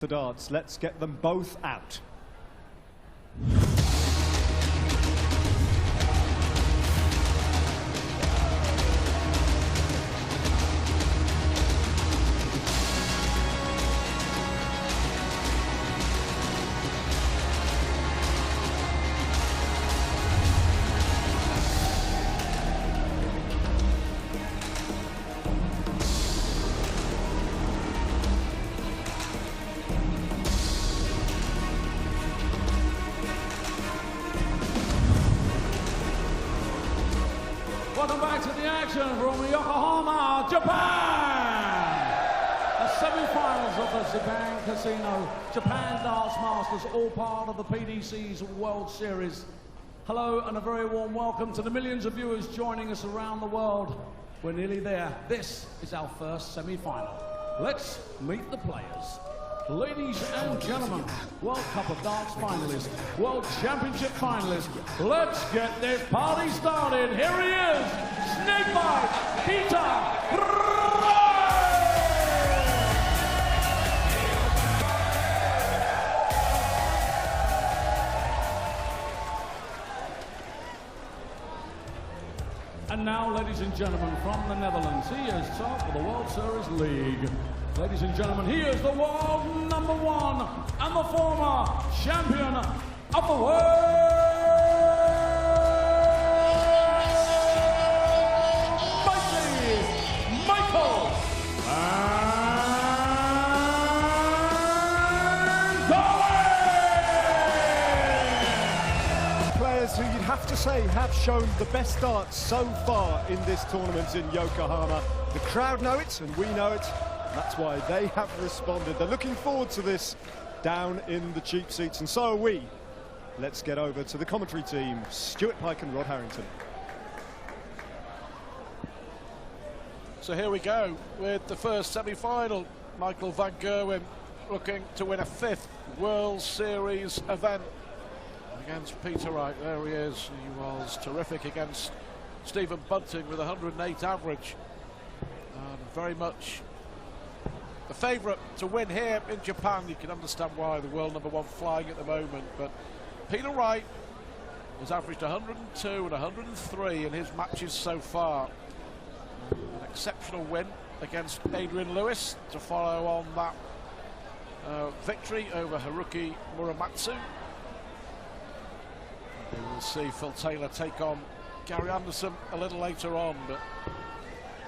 The darts, let's get them both out. Welcome back to the action from Yokohama, Japan! The semi-finals of the Japan Casino, Japan Darts Masters, all part of the PDC's World Series. Hello and a very warm welcome to the millions of viewers joining us around the world. We're nearly there. This is our first semi-final. Let's meet the players. Ladies and gentlemen, World Cup of Darts finalists, World Championship finalists, let's get this party started. Here he is, Snakebite Peter Wright! And now, ladies and gentlemen, from the Netherlands, he is top of the World Series League. Ladies and gentlemen, he is the world #1 and the former champion of the world, Michael Gerwen! Players who you'd have to say have shown the best darts so far in this tournament in Yokohama. The crowd know it and we know it. That's why they have responded. They're looking forward to this down in the cheap seats, and so are we. Let's get over to the commentary team, Stuart Pike and Rod Harrington. So here we go with the first semi-final. Michael van Gerwen looking to win a 5th World Series event against Peter Wright. There he is. He was terrific against Stephen Bunting with 108 average. Very much the favourite to win here in Japan. You can understand why, the world #1 flying at the moment. But Peter Wright has averaged 102 and 103 in his matches so far. An exceptional win against Adrian Lewis to follow on that victory over Haruki Muramatsu. We will see Phil Taylor take on Gary Anderson a little later on, but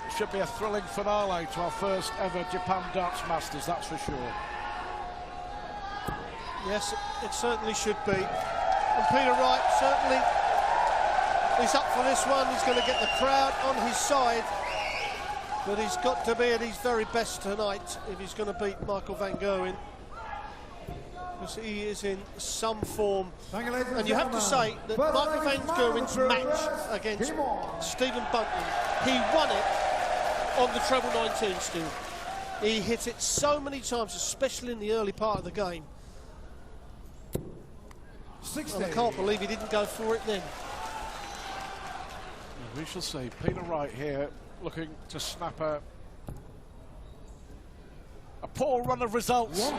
it should be a thrilling finale to our first ever Japan Darts Masters, that's for sure. Yes, it certainly should be. And Peter Wright certainly is up for this one. He's going to get the crowd on his side, but he's got to be at his very best tonight if he's going to beat Michael van Gerwen, because he is in some form. And you have to say that Michael van Gerwen's match against Stephen Bunting, he won it on the treble 19 still. He hit it so many times, especially in the early part of the game. And I can't believe he didn't go for it then. We shall see. Peter Wright here looking to snap a poor run of results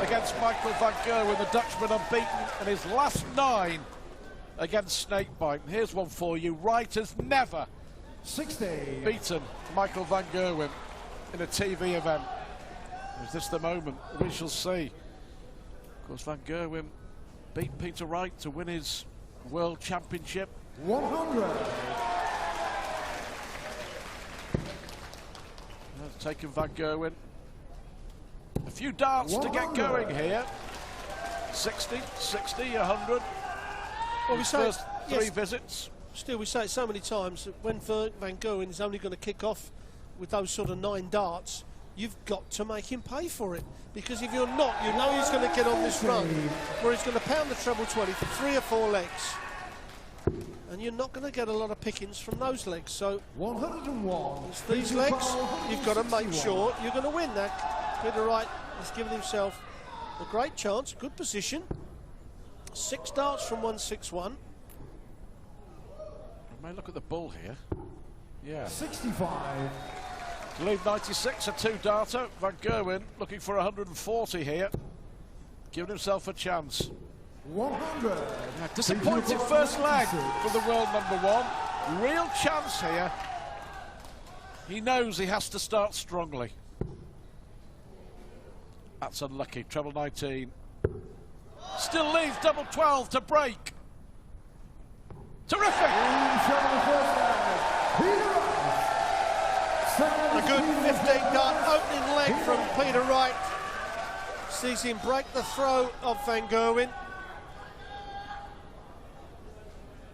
against Michael van Gerwen, the Dutchman unbeaten in his last 9 against Snakebite. And here's one for you. Wright has never beaten Michael van Gerwen in a TV event. Is this the moment? We shall see. Of course, van Gerwen beat Peter Wright to win his World Championship. 100. Taking van Gerwen a few darts to get going here. 60, 60, 100. Well, we say first 3 visits. Still, we say it so many times that when van Gerwen is only going to kick off with those sort of 9 darts, you've got to make him pay for it. Because if you're not, you know he's going to get on this run where he's going to pound the treble 20 for 3 or 4 legs. And you're not going to get a lot of pickings from those legs. So 101. it's these legs, you've got to make sure you're going to win that. Peter Wright has given himself a great chance, good position. 6 darts from 161. May look at the bull here. Yeah. 65. To leave 96, a 2-darter. Van Gerwen looking for 140 here. giving himself a chance. 100. Disappointing first leg for the world #1. Real chance here. He knows he has to start strongly. That's unlucky. Treble 19. Still leaves double 12 to break. Terrific! A good 15-dart opening leg from Peter Wright. Sees him break the throw of Van Gerwen.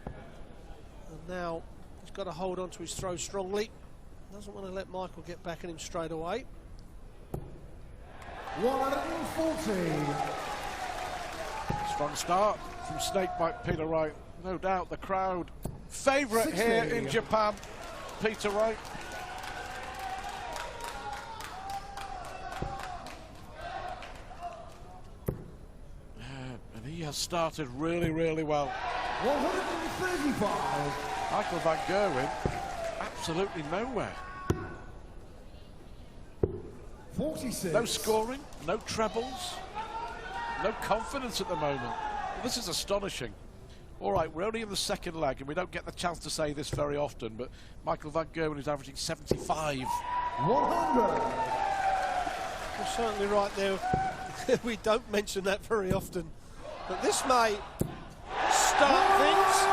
And now he's got to hold on to his throw strongly. Doesn't want to let Michael get back at him straight away. 140. Strong start from Snakebite Peter Wright. No doubt the crowd favourite here in Japan, Peter Wright. And he has started really, really well. 135. Michael Van Gerwen, absolutely nowhere. 46. No scoring, no trebles, no confidence at the moment. Well, this is astonishing. All right, we're only in the second leg, and we don't get the chance to say this very often, but Michael Van Gerwen is averaging 75. 100. You're certainly right there. We don't mention that very often. But this may start things.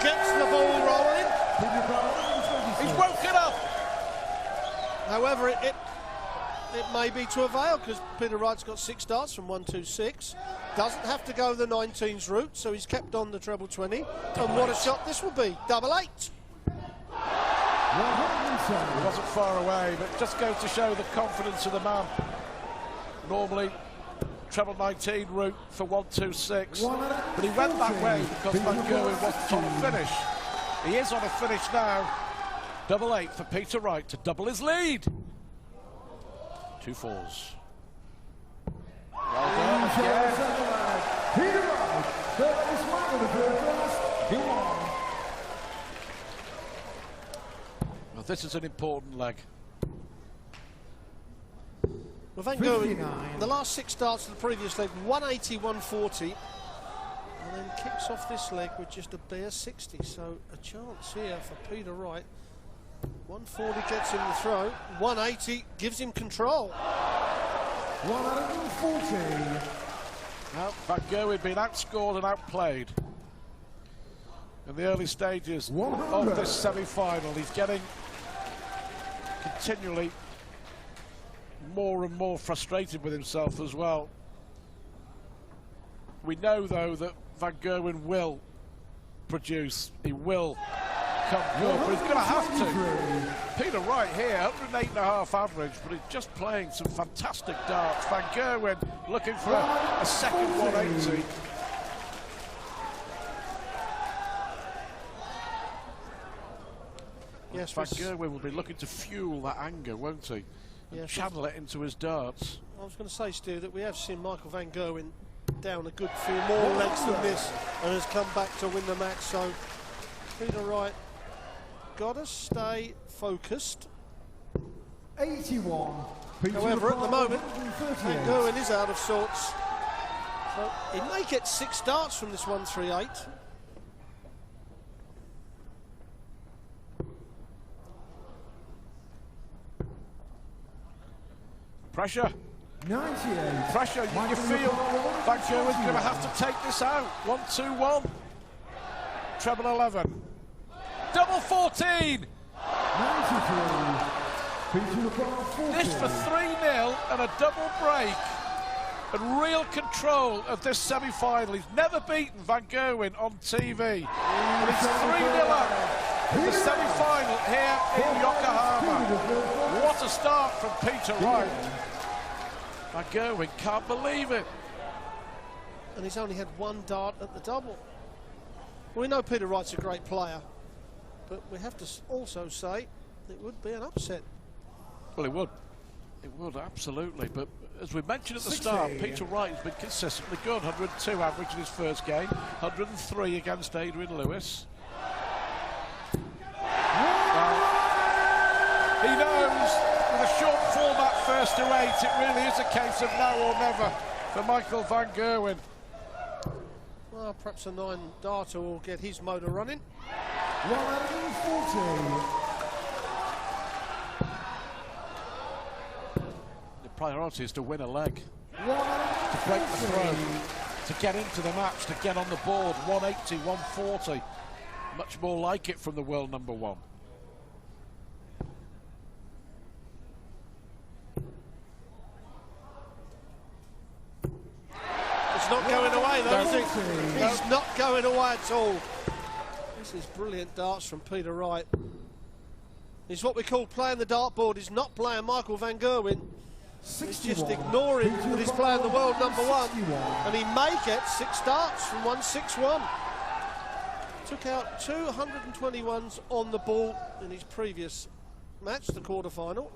Gets the ball rolling. He's woken up. However, it may be to avail, because Peter Wright's got 6 darts from 126. Doesn't have to go the 19s route, so he's kept on the treble 20. And what a shot this will be. Double 8. He wasn't far away, but just goes to show the confidence of the man. Normally, treble 19 route for 126. But he went that way because Van Gerwen wasn't on a finish. He is on a finish now. Double 8 for Peter Wright to double his lead. 2 fours. Well done again. Well, this is an important leg. Well, Van Gerwen, the last 6 darts of the previous leg, 180, 140, and then kicks off this leg with just a bare 60. So a chance here for Peter Wright. 140 gets him the throw. 180 gives him control. 140. Well, Van Gerwen being outscored and outplayed in the early stages of this semi-final. He's getting continually more and more frustrated with himself as well. We know, though, that Van Gerwen will produce. He will come good, but he's going to have to. Peter Wright here, 108.5 average, but he's just playing some fantastic darts. Van Gerwen looking for a second 180. Yes, Van Gerwen will be looking to fuel that anger, won't he? And channel it into his darts. I was going to say, Stu, that we have seen Michael Van Gerwen down a good few more legs than this and has come back to win the match. So Peter Wright got to stay focused. 81. However, at the moment, Van Gerwen is out of sorts. So he may get 6 darts from this 138. Pressure. 98. Pressure. You feel Van Gerwen's going to have to take this out. 1-2-1. Treble 11. Double 14. 93. This for 3-0 and a double break. And real control of this semi-final. He's never beaten Van Gerwen on TV. But it's 3-0 up in the semi-final here in Yokohama. What a start from Peter Wright. Van Gerwen can't believe it. And he's only had 1 dart at the double. We know Peter Wright's a great player, but we have to also say it would be an upset. Well, it would. It would, absolutely. But as we mentioned at the start, Peter Wright has been consistently good. 102 average in his first game, 103 against Adrian Lewis. He knows with a short format first to 8, it really is a case of now or never. for Michael van Gerwen. Well, perhaps a 9-darter will get his motor running. 140. The priority is to win a leg, to break the throw, to get into the match, to get on the board. 180, 140. Much more like it from the world number one. It's not going away though, is it? No. He's not going away at all. This is brilliant darts from Peter Wright. It's what we call playing the dartboard. He's not playing Michael van Gerwen. He's just ignoring that he's playing the world number one. And he may get 6 darts from 161. Took out 221s on the ball in his previous match, the quarter-final.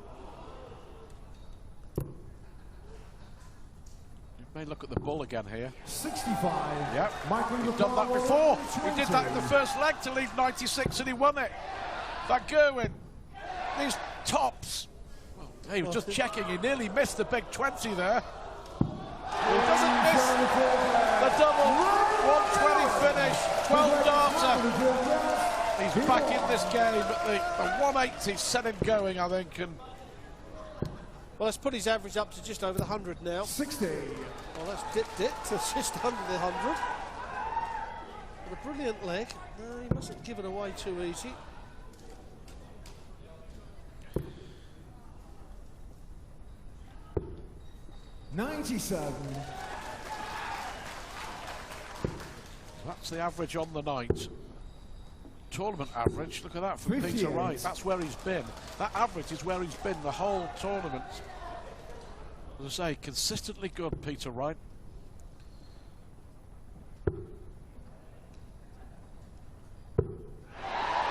May look at the ball again here. 65. Yep, Michael he's done that before. He did that in the first leg to leave 96 and he won it. Van Gerwen, these tops. Well, he was just checking, he nearly missed the big 20 there. He doesn't miss the double. 120 finish, 12-darter. He's back in this game, but the 180 set him going, I think. And well, let's put his average up to just over the 100 now. 60. Well, that's dipped it to just under the 100. But a brilliant leg. No, he mustn't give it away too easy. $97. that's the average on the night. Tournament average, look at that from Peter Wright. That's where he's been. That average is where he's been the whole tournament. As I say, consistently good, Peter Wright.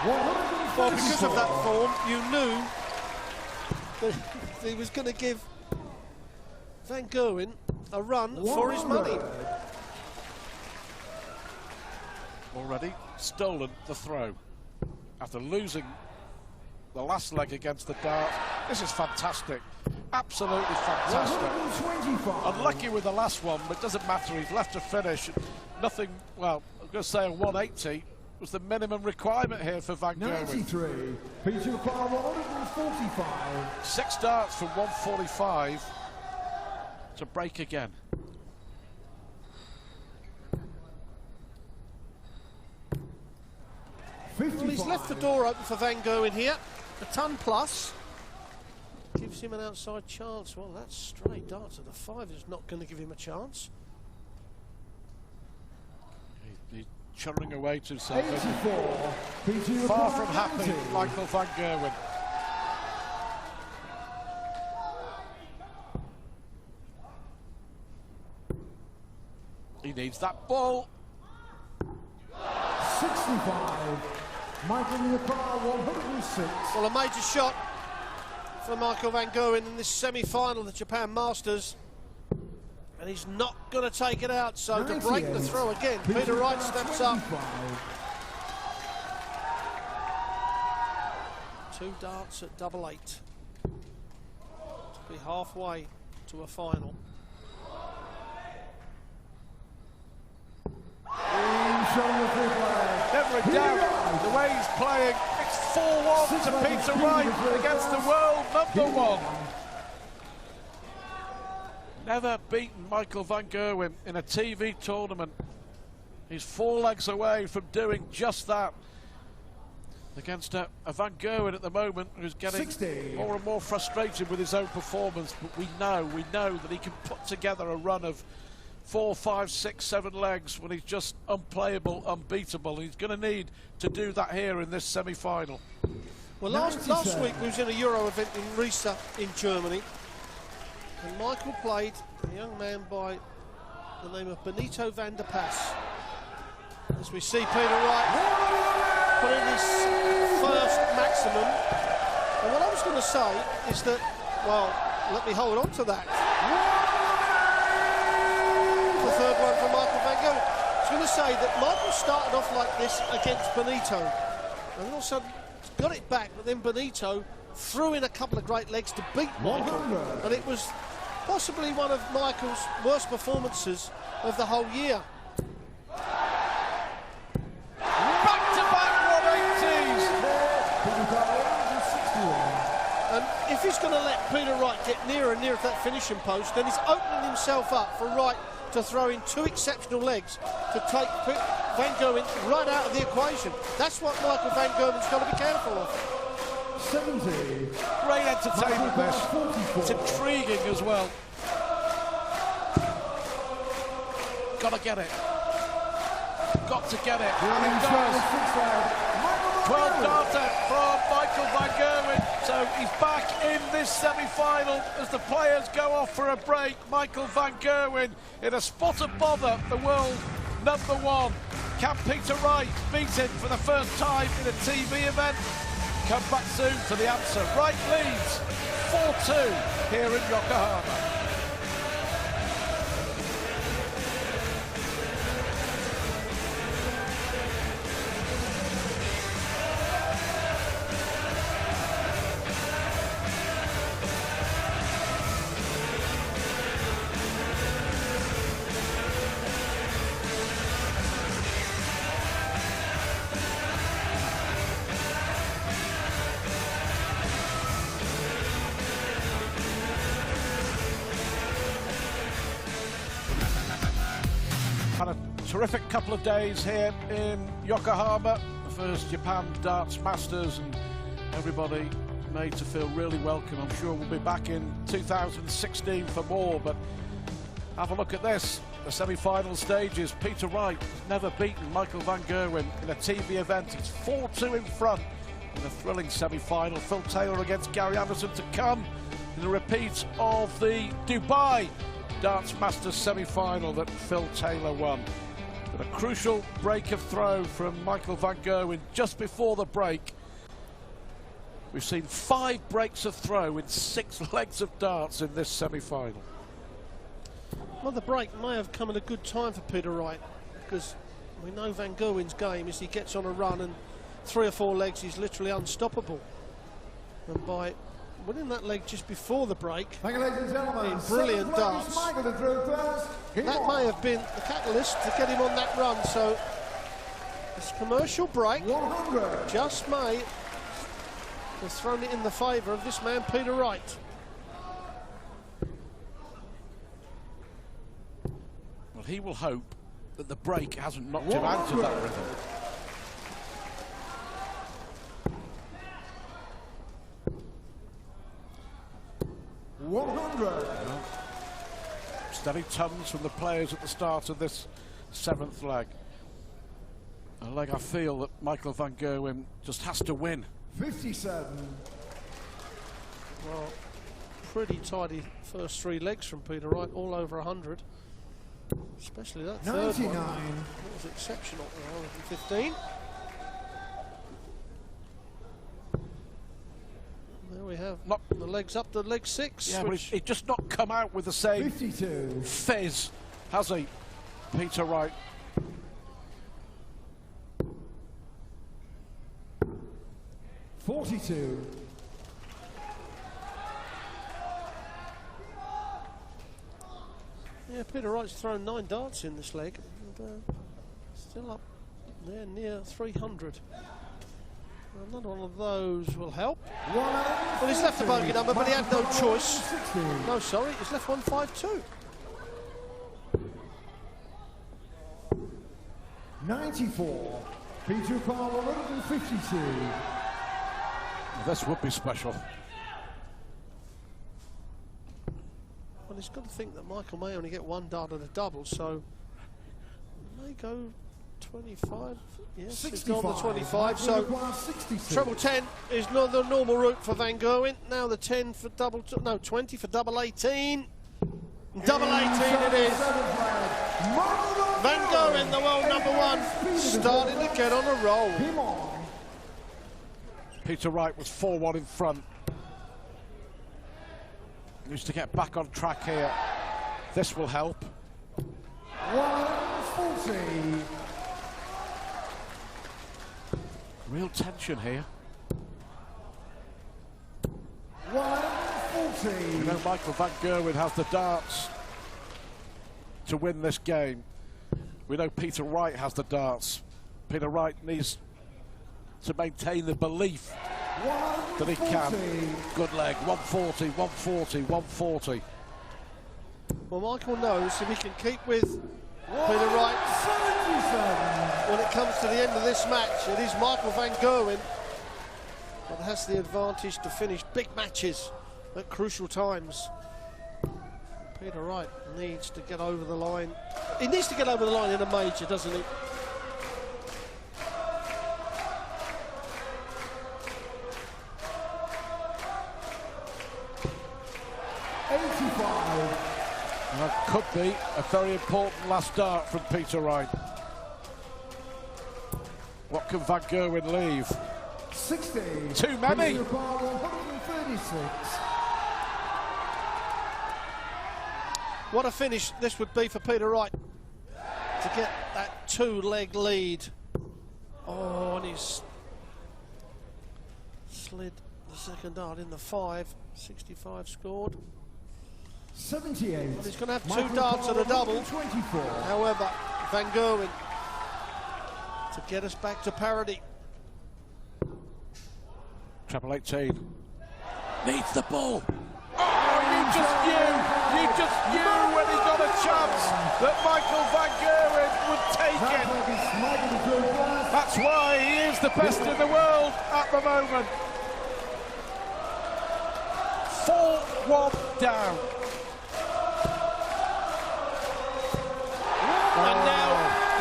Well, because of that form, you knew that he was going to give Van Gerwen a run for his money. Already stolen the throw after losing the last leg against the dart. This is fantastic, absolutely fantastic. Unlucky with the last one, but it doesn't matter. He's left to finish. Nothing. Well, I'm going to say a 180 was the minimum requirement here for Van Gerwen. 93. Peter Require 145. 6 darts from 145 to break again. Well, he's left the door open for Van Gerwen here. A ton plus gives him an outside chance. Well, that's straight darts at the 5 is not going to give him a chance. He's churning away to something. 84. Peter Far from happy, Michael van Gerwen. He needs that ball. 65. Michael Require 106. Well, a major shot for Michael van Gerwen in this semi-final of the Japan Masters. And he's not going to take it out, so to break the throw again, Peter Wright steps up. 2 darts at double 8. To be halfway to a final. Never a doubt the way he's playing. It's 4-1 to Peter Wright against the world number 1. Never beaten Michael van Gerwen in a TV tournament. He's 4 legs away from doing just that against a Van Gerwen at the moment who's getting 60. more and more frustrated with his own performance. But we know that he can put together a run of 4, 5, 6, 7 legs when he's just unplayable, unbeatable. He's going to need to do that here in this semi-final. Well, last week we was in a Euro event in Riesa in Germany, and Michael played a young man by the name of Benito van der Pas. As we see Peter Wright put in his first maximum. And what I was going to say is that, well, let me hold on to that. The third one for Michael van Gerwen. I was going to say that Michael started off like this against Benito, and then all of a sudden got it back, but then Benito threw in a couple of great legs to beat Michael, and it was possibly one of Michael's worst performances of the whole year. Back-to-back 180s. And if he's going to let Peter Wright get nearer and nearer to that finishing post, then he's opening himself up for Wright to throw in two exceptional legs to take Van Gerwen right out of the equation. That's what Michael Van Gerwen's got to be careful of. 70. Great entertainment this. It's intriguing as well. Got to get it. Got to get it. And he does. 12 darter from Michael Van Gerwen. So he's back in this semi-final as the players go off for a break. Michael Van Gerwen in a spot of bother, the world #1. Can Peter Wright beat him for the first time in a TV event? Come back soon to the answer. Wright leads 4-2 here in Yokohama. Had a terrific couple of days here in Yokohama. The first Japan Darts Masters, and everybody made to feel really welcome. I'm sure we'll be back in 2016 for more, but have a look at this. The semi-final stages. Peter Wright has never beaten Michael Van Gerwen in a TV event. He's 4-2 in front in a thrilling semi-final. Phil Taylor against Gary Anderson to come in a repeat of the Dubai Darts Masters semi-final that Phil Taylor won. But a crucial break of throw from Michael Van Gerwen just before the break. We've seen 5 breaks of throw in 6 legs of darts in this semi-final. Well, the break may have come at a good time for Peter Wright, because we know Van Gerwen's game is he gets on a run and 3 or 4 legs he's literally unstoppable. And by winning that leg just before the break, Thank you, ladies and gentlemen. in brilliant darts, Michael to throw first. that may have been the catalyst to get him on that run. So this commercial break 100. just may have thrown it in the favour of this man, Peter Wright. Well, he will hope that the break hasn't knocked him out of that rhythm. Steady tons from the players at the start of this 7th leg. A leg I feel that Michael Van Gerwen just has to win. 57. Well, pretty tidy first 3 legs from Peter Wright, all over 100. Especially that third 99. one. That was exceptional. 115. There we have the legs up to leg 6. Yeah, but he's just not come out with the same 52. fizz, has he, Peter Wright? $42. Yeah, Peter Wright's thrown 9 darts in this leg, and still up there near 300. Another one of those will help. Well, he's left the bogey number, but he had no choice. No, sorry, he's left 152. 94. Peter Paul 152. This would be special. Well, he's got to think that Michael may only get 1 dart at a double, so he may go 25. Yes, he's gone the 25. So treble 10 is not the normal route for Van Gerwen. Now the 10 for double, no, 20 for double 18. Double 18 it is. Van Gerwen, the world #1, starting to get on a roll. Peter Wright was 4-1 in front. Needs to get back on track here. This will help. 140. Real tension here. 140. You know, Michael van Gerwen has the darts to win this game. We know Peter Wright has the darts. Peter Wright needs to maintain the belief that he can. Good leg, 140, 140, 140. Well, Michael knows if he can keep with Peter Wright when it comes to the end of this match, it is Michael van Gerwen that has the advantage to finish big matches at crucial times. Peter Wright needs to get over the line. He needs to get over the line in a major, doesn't he? That could be a very important last dart from Peter Wright. What can Van Gerwen leave? 60. Too many. 136. What a finish this would be for Peter Wright to get that 2-leg lead. Oh, and he's slid the second dart in the 5. 65 scored. 78. Well, he's going to have 2 darts and a double. 24. However, Van Gerwen to get us back to parity. Treble 18. Needs the ball. Oh, you just knew when he got a chance that Michael van Gerwen would take it. That's why he is the best in the world at the moment. 4-1 down. And now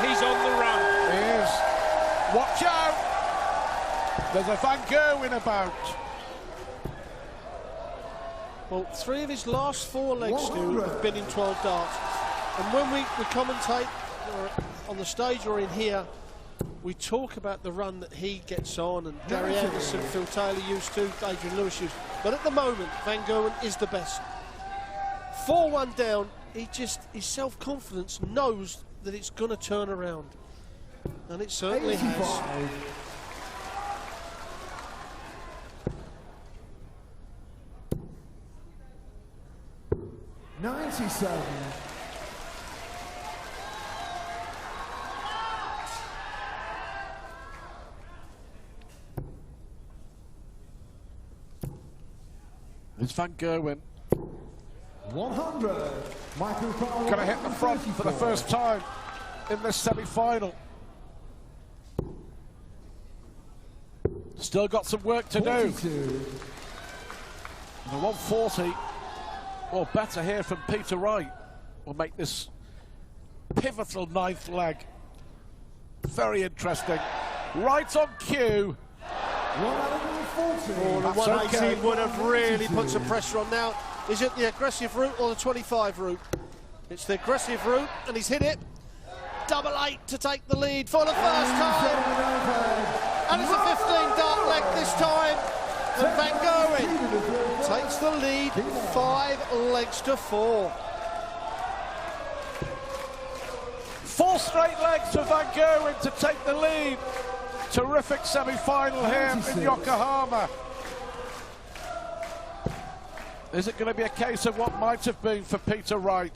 he's on the run. He is. Watch out. There's a Van Gerwen about. Well, 3 of his last 4 legs, Stu, have been in 12 darts. And when we commentate on the stage or in here, we talk about the run that he gets on, and Gary Anderson, Phil Taylor used to, Adrian Lewis used to. But at the moment, Van Gerwen is the best. 4-1 down, his self-confidence knows that it's going to turn around. And it certainly has. 97. It's Van Gerwen. 100. Michael Powell. Going to hit the front for the first time in this semi-final. Still got some work to 42. do. The 140, or better here from Peter Wright, will make this pivotal 9th leg very interesting. Right on cue. 140. Oh, the That's 118 okay. would have really put some pressure on now. Is it the aggressive route or the 25 route? It's the aggressive route, and he's hit it. Double 8 to take the lead for the first time. And it's a 15-dart leg this time. And Van Gerwen takes the lead 5 legs to 4. 4 straight legs for Van Gerwen to take the lead. Terrific semi-final here in Yokohama. Is it going to be a case of what might have been for Peter Wright?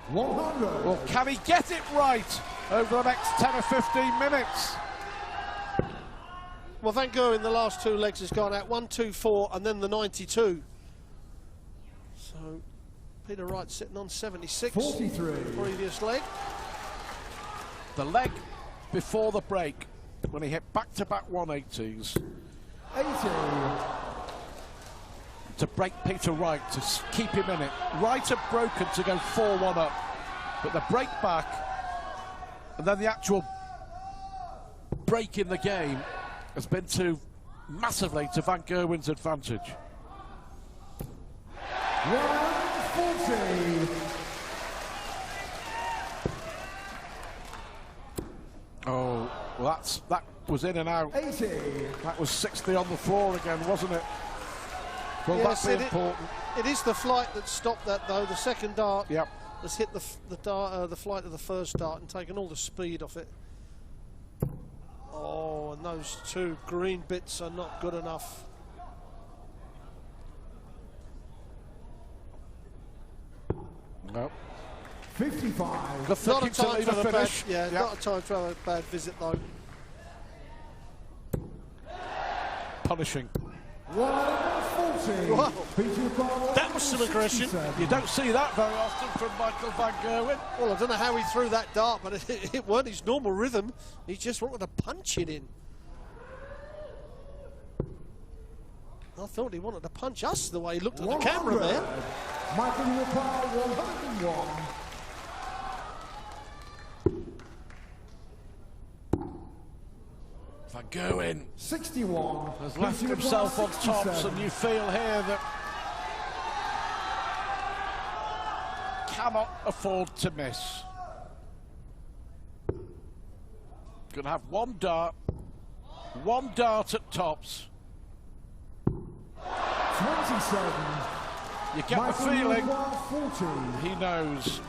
100. Or can he get it right over the next 10 or 15 minutes? Well, Van Gerwen, the last 2 legs has gone out 1-2-4 and then the 92. So Peter Wright sitting on 76. 43. Previous leg. The leg before the break, when he hit back-to-back 180s. 80. To break Peter Wright, to keep him in it. Wright had broken to go 4-1 up, but the break back and then the actual break in the game has been massively to Van Gerwen's advantage. 140. Oh, well, that was in and out. 80. That was 60 on the floor again, wasn't it? Will Yes, that be important? It is the flight that stopped that, though. The second dart Yep. has hit the flight of the first dart and taken all the speed off it. Oh, and those 2 green bits are not good enough. No. 55. Good thinking to leave a finish. Not a time to have a bad visit though. Punishing. 140. Wow. Peter Carl, That was some aggression. 67. You don't see that very often from Michael van Gerwen. Well, I don't know how he threw that dart, but it weren't his normal rhythm. He just wanted to punch it in. I thought he wanted to punch us the way he looked at the camera there. Michael Carl, 101. Van Gerwen 61. has left Peter himself Carl, on tops, 67. and you feel here that cannot afford to miss. Going to have one dart at tops. 27. You get Michael the feeling Carl, 40. he knows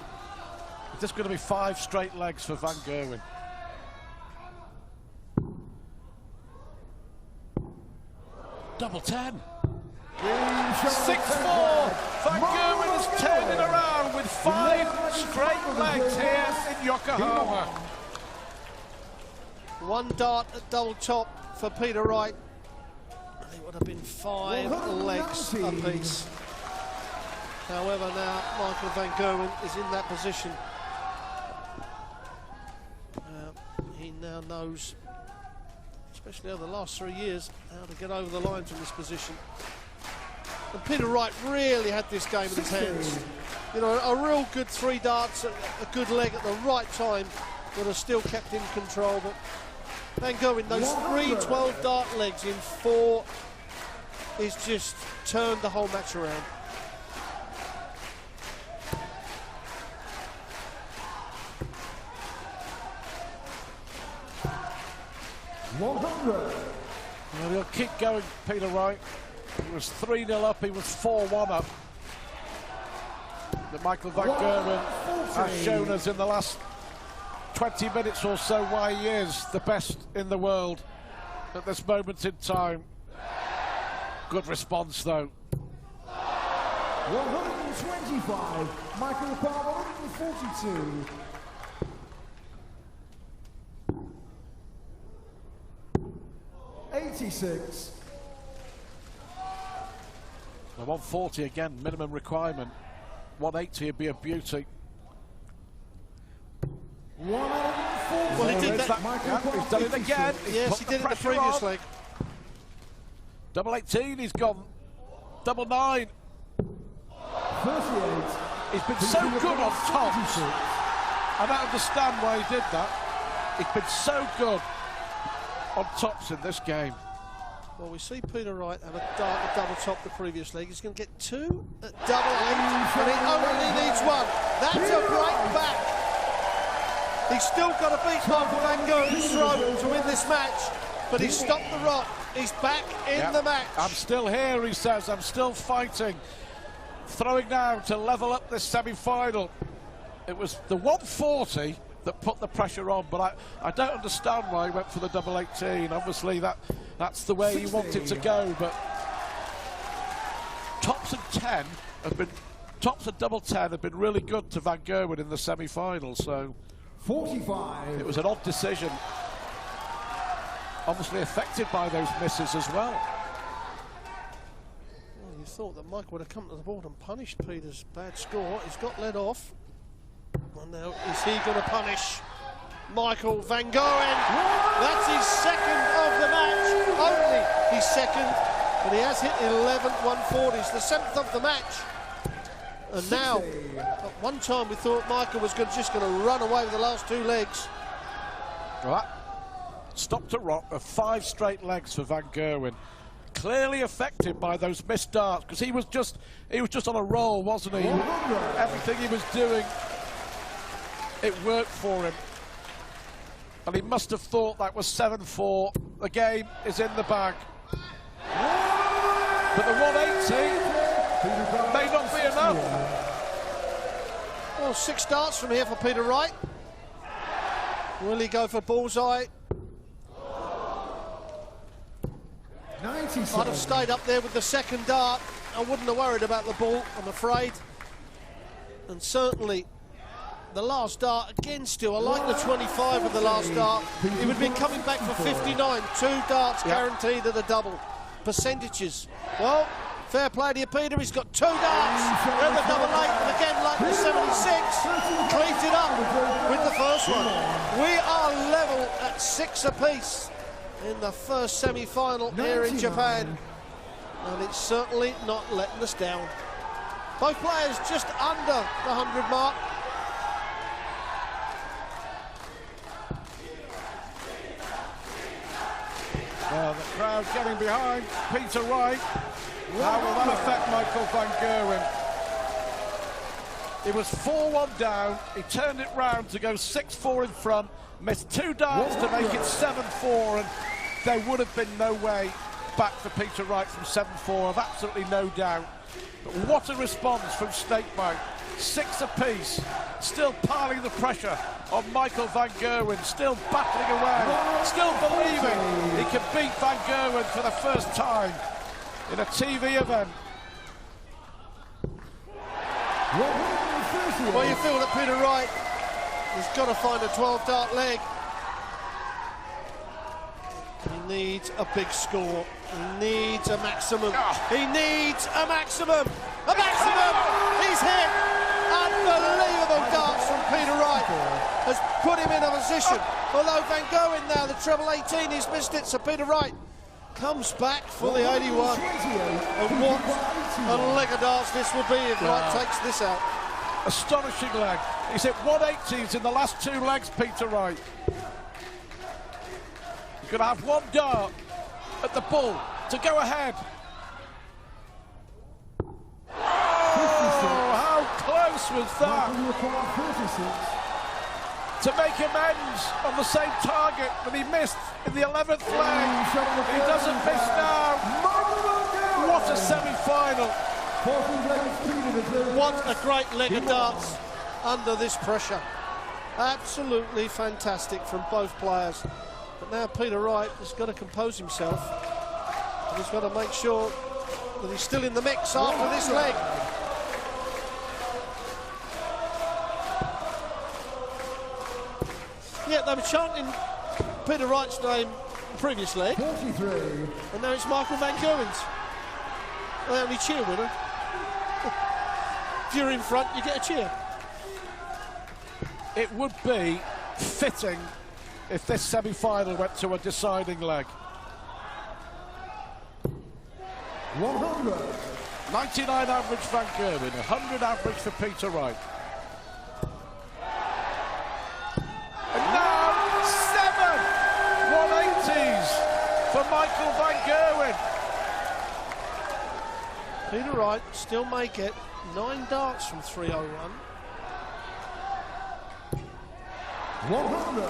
there's going to be 5 straight legs for Van Gerwen. Double 10. 6-4. Van Gerwen is turning around with 5 straight legs here in Yokohama. One dart at double top for Peter Wright. It would have been 5 legs apiece. However, now Michael van Gerwen is in that position. He now knows, especially over the last 3 years, how to get over the line from this position. And Peter Wright really had this game in his hands. You know, a real good 3 darts, a good leg at the right time would have still kept him control. But Van Gerwen, those 3 12-dart legs in 4, he's just turned the whole match around. Well, he'll keep going, Peter Wright. He was 3-0 up, he was 4-1 up. But Michael van Gerwen has shown us in the last 20 minutes or so why he is the best in the world at this moment in time. Good response, though. 125. Michael Carl, 142. $86. The 140 again, minimum requirement. 180 would be a beauty. 140. Well, he did that. He's done it again. Yes, he did it the previous leg. Double 18, he's gone. Double 9. 38. He's been so good on tops. I don't understand why he did that. He's been so good on tops in this game. Well, we see Peter Wright have a dart at double top the previous leg. He's going to get 2 at double 8, and he only needs 1. That's a break back. He's still got to beat Michael van Gerwen's throw to win this match, but he's stopped the rock. He's back in the match. I'm still here, he says. I'm still fighting. Throwing now to level up this semi-final. It was the 140 that put the pressure on, but I don't understand why he went for the double 18. Obviously that's the way he wanted to go, but tops and 10 have been, tops and double 10 have been really good to Van Gerwen in the semi-final, so 45. it was an odd decision. Obviously affected by those misses as well. Well, you thought that Mike would have come to the board and punished Peter's bad score. He's got led off. And now, is he going to punish Michael van Gerwen? That's his second of the match. Only his second. And he has hit 11 140s, the 7th of the match. And now, at one time we thought Michael was just going to run away with the last 2 legs. Well, that stopped a rock of 5 straight legs for Van Gerwen. Clearly affected by those missed darts, because he was just on a roll, wasn't he? Everything he was doing, it worked for him. And he must have thought that was 7-4. The game is in the bag. But the 180 may not be enough. Well, 6 darts from here for Peter Wright. Will he go for bullseye? 97. I'd have stayed up there with the second dart. I wouldn't have worried about the ball, I'm afraid. And certainly the last dart, again still, I like the 25 of the last dart. He would have been coming back for 59. 2 darts guaranteed at a double. Percentages. Well, fair play to you, Peter. He's got 2 darts at the double 8, and again, like the 76, cleans it up with the first one. We are level at 6 apiece in the first semi-final here in Japan, and it's certainly not letting us down. Both players just under the 100 mark. Well, the crowd getting behind Peter Wright. How will that affect Michael van Gerwen? He was 4-1 down. He turned it round to go 6-4 in front. Missed 2 darts to make it 7-4, and there would have been no way back for Peter Wright from 7-4. I've absolutely no doubt. But what a response from Snakebank. 6 apiece, still piling the pressure on Michael van Gerwen, still battling away, still believing he can beat van Gerwen for the first time in a TV event. Well, you feel that Peter Wright has got to find a 12-dart leg. He needs a big score. He needs a maximum. He needs a maximum. A maximum! He's hit! Unbelievable darts from Peter Wright has put him in a position. Although Van Gerwen now, the treble 18, he's missed it, so Peter Wright comes back for the 81. And what a leg of darts this will be if Wright takes this out. Astonishing leg. He's hit 180s in the last 2 legs, Peter Wright. He's going to have 1 dart at the bull to go ahead. Oh, how close was that? To make amends on the same target that he missed in the 11th leg. He doesn't miss now. What a semi-final. What a great leg of darts under this pressure. Absolutely fantastic from both players. But now Peter Wright has got to compose himself. And he's got to make sure that he's still in the mix after this leg. Yeah, they were chanting Peter Wright's name the previous leg. 43. And now it's Michael van Gerwen's. They only cheer, winner. If you're in front, you get a cheer. It would be fitting if this semi-final went to a deciding leg. 100. 99 average Van Gerwen, 100 average for Peter Wright. And now 7 180s for Michael van Gerwen. Peter Wright still may get 9 darts from 301. 100.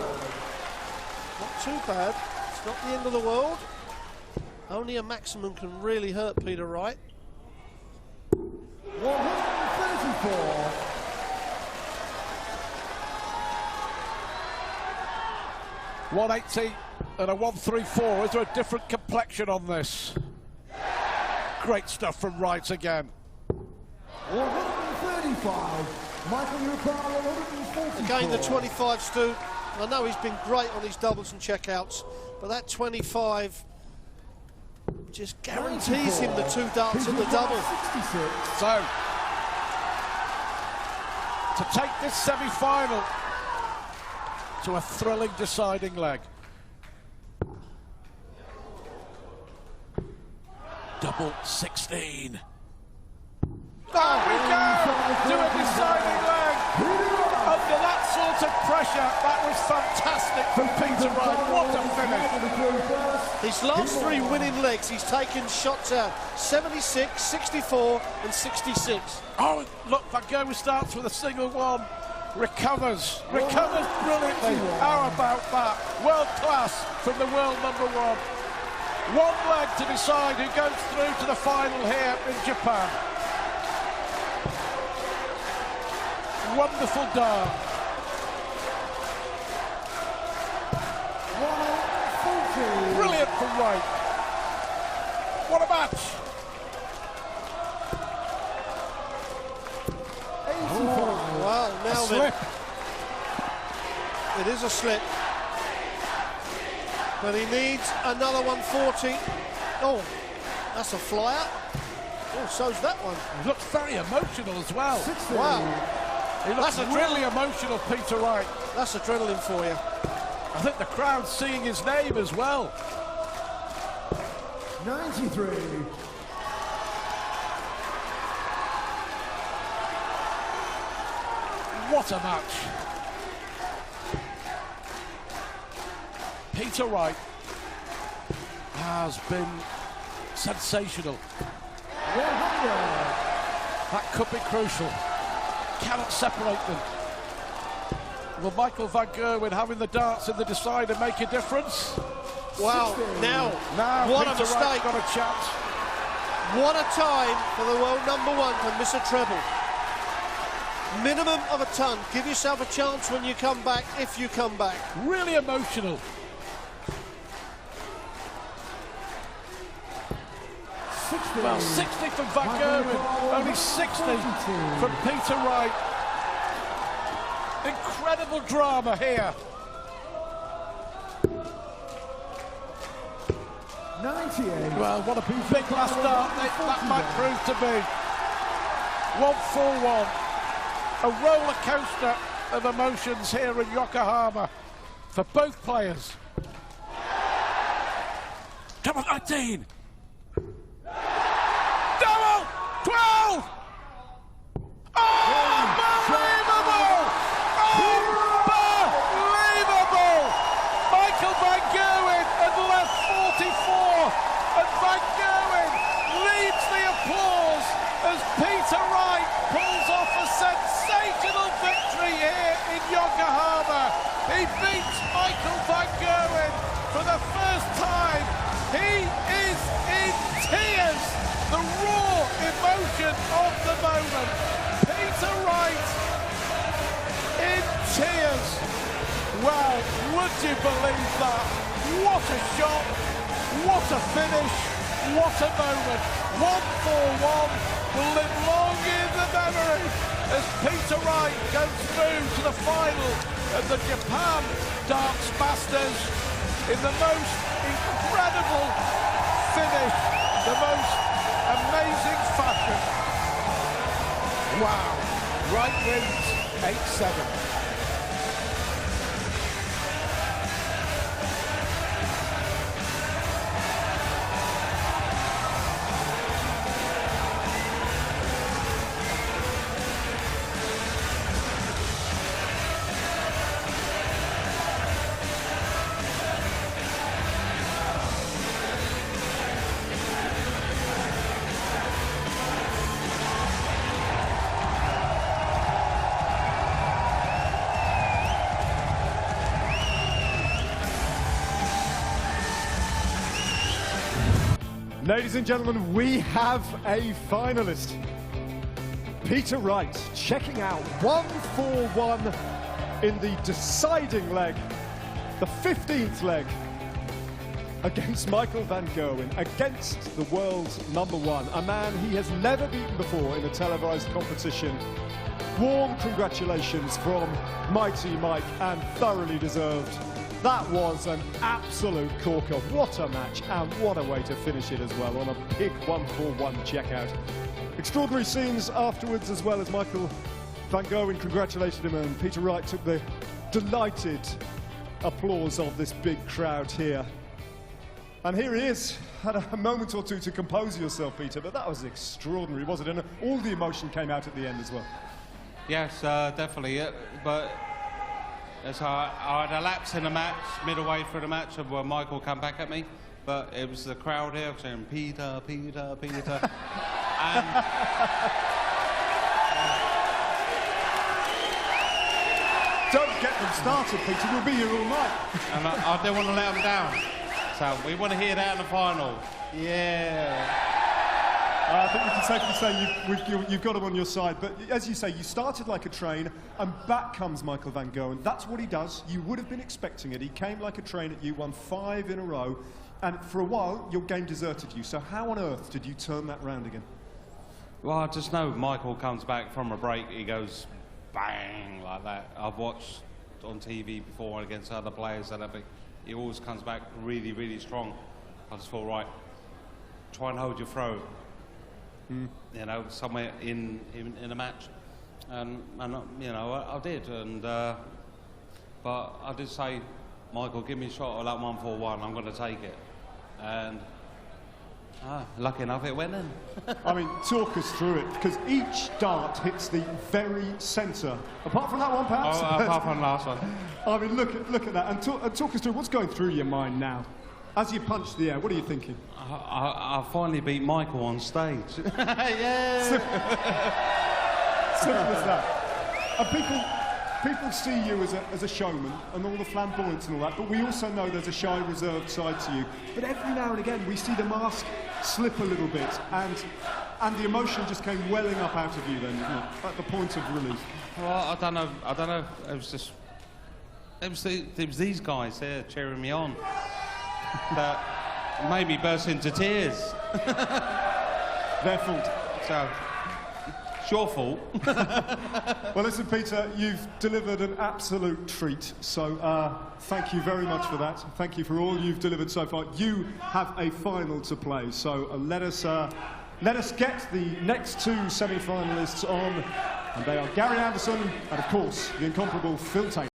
Not too bad. It's not the end of the world. Only a maximum can really hurt Peter Wright. 134. .180 and a 134. Is there a different complexion on this? Great stuff from Wright again. 135. Michael, you require 144. Again, the 25, Stu. I know he's been great on his doubles and checkouts, but that 25 just guarantees him the 2 darts at the double. 66. So, to take this semi-final to a thrilling deciding leg. Double 16. There we go! To a deciding leg. Under that sort of pressure, that was fantastic from Peter Wright. What a finish. His last 3 winning legs, he's taken shots out. 76, 64 and 66. Oh, look, Van Gerwen starts with a single one. Recovers brilliantly. How about that? World class from the world number 1. 1 leg to decide who goes through to the final here in Japan. Wonderful dart. 140. Brilliant from Wright. What a match. 84. Well, now Slip. It is a slip. But he needs another 140. Oh, that's a flyer. Oh, so's that one. He looks very emotional as well. Wow. He looks really emotional, Peter Wright. That's adrenaline for you. I think the crowd's seeing his name as well. 93. What a match. Peter Wright has been sensational. 100. That could be crucial. Cannot separate them. Will Michael van Gerwen having the darts in the decider make a difference? Wow, now what Peter a mistake. Wright's got a chance. What a time for the world #1 to miss a treble. Minimum of a ton. Give yourself a chance when you come back, if you come back. Really emotional. Well, 60 from Van Gerwen, only 60 from Peter Wright. Incredible drama here. 98. Well, what a big last start that might prove to be. 1-4-1. A roller coaster of emotions here in Yokohama for both players. Come on, 19. Double! 12! Unbelievable! Unbelievable! Michael van Gerwen had left 44, and van Gerwen leads the applause as Peter Wright pulls off a sensational victory here in Yokohama. He beats Michael van Gerwen for the first time. He is in tears. The raw emotion of the moment. Peter Wright in tears. Well, would you believe that? What a shot, what a finish, what a moment. 1-4-1 will live long in the memory as Peter Wright goes through to the final of the Japan Darts Masters in the most incredible finish, the most amazing fashion. Wow. Wright wins 8-7. Ladies and gentlemen, we have a finalist. Peter Wright checking out 1-4-1 in the deciding leg, the 15th leg, against Michael van Gerwen, against the world's #1, a man he has never beaten before in a televised competition. Warm congratulations from Mighty Mike, and thoroughly deserved. That was an absolute corker. What a match, and what a way to finish it as well, on a big 1-4-1 checkout. Extraordinary scenes afterwards, as well as Michael van Gerwen congratulated him, and Peter Wright took the delighted applause of this big crowd here. And here he is. Had a moment or two to compose yourself, Peter, but that was extraordinary, wasn't it? And all the emotion came out at the end as well. Yes, definitely. But as I had a lapse in the match, midway through the match, where Michael came back at me. But it was the crowd here saying, Peter, Peter, Peter. And Don't get them started, Peter. We'll be here all night. and I didn't want to let them down. So we want to hear that in the final. Yeah. I think we can safely say you've got him on your side. But as you say, you started like a train, and back comes Michael van Gerwen. That's what he does. You would have been expecting it. He came like a train at you, won 5 in a row, and for a while, your game deserted you. So how on earth did you turn that round again? Well, I just know Michael comes back from a break, he goes bang like that. I've watched on TV before against other players and everything. He always comes back really, really strong. I just thought, right, try and hold your throat. You know, somewhere in a match, and you know, I did, and but I did say, Michael, give me a shot at that 141. I'm going to take it, and lucky enough, it went in. I mean, talk us through it, because each dart hits the very centre. Apart from that one, perhaps. Apart from the last one. I mean, look at that, and talk us through what's going through your mind now. As you punch the air, what are you thinking? I finally beat Michael on stage. Yeah. Simple as that. And people see you as a showman and all the flamboyance and all that, but we also know there's a shy, reserved side to you. But every now and again, we see the mask slip a little bit, and the emotion just came welling up out of you then, didn't it? At the point of relief. Well, I don't know. It was just. It was these guys there cheering me on that made me burst into tears. Their fault. So, it's your fault. Well, listen, Peter, you've delivered an absolute treat. So, thank you very much for that. Thank you for all you've delivered so far. You have a final to play. So, let us get the next two semi-finalists on. And they are Gary Anderson and, of course, the incomparable Phil Taylor.